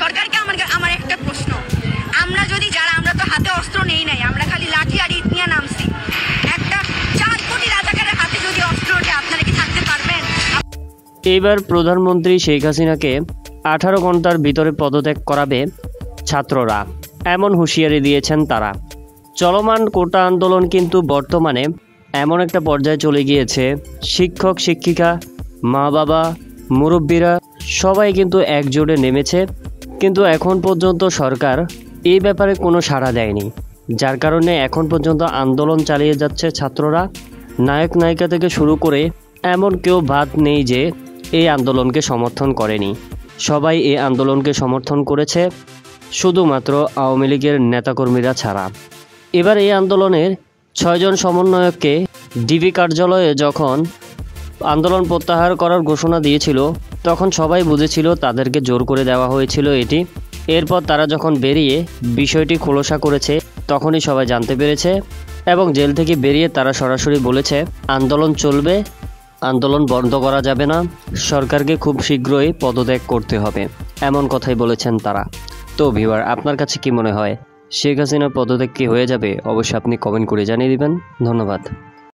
সরকারকে আমার একটা প্রশ্ন, আমরা যদি যারা আমরা তো হাতে অস্ত্র নেই নাই, আমরা খালি লাঠি আর ইট নিয়ে নামছি, একটা 4 কোটি রাজাকারের হাতে যদি অস্ত্র ওঠে আপনারা কি থাকতে পারবেন? এইবার প্রধানমন্ত্রী শেখ হাসিনাকে 18 ঘন্টার ভিতরে পদত্যাগ করাবে ছাত্ররা, এমন হুঁশিয়ারি দিয়েছেন তারা। চলমান কোটা আন্দোলন কিন্তু বর্তমানে এমন একটা পর্যায়ে চলে গিয়েছে, শিক্ষক শিক্ষিকা, মা বাবা, মুরব্বীরা সবাই কিন্তু একজোটে নেমেছে, কিন্তু এখন পর্যন্ত সরকার এই ব্যাপারে কোনো সাড়া দেয়নি, যার কারণে এখন পর্যন্ত আন্দোলন চালিয়ে যাচ্ছে ছাত্ররা। নায়ক নায়িকা থেকে শুরু করে এমন কেউ বাদ নেই যে এই আন্দোলনকে সমর্থন করেনি, সবাই এই আন্দোলনকে সমর্থন করেছে, শুধুমাত্র আওয়ামী লীগের নেতাকর্মীরা ছাড়া। এবার এই আন্দোলনের 6 জন সমন্বয়ককে ডিবি কার্যালয়ে যখন আন্দোলন প্রত্যাহার করার ঘোষণা দিয়েছিল, তখন সবাই বুঝেছিল তাদেরকে জোর করে দেওয়া হয়েছিল এটি। এরপর তারা যখন বেরিয়ে বিষয়টি খোলসা করেছে, তখনই সবাই জানতে পেরেছে এবং জেল থেকে বেরিয়ে তারা সরাসরি বলেছে আন্দোলন চলবে, আন্দোলন বন্ধ করা যাবে না, সরকারকে খুব শীঘ্রই পদত্যাগ করতে হবে, এমন কথাই বলেছেন তারা। তো ভিউয়ার, আপনার কাছে কি মনে হয়, শেখ হাসিনা পদত্যাগ কি হয়ে যাবে? অবশ্যই আপনি কমেন্ট করে জানিয়ে দিবেন। ধন্যবাদ।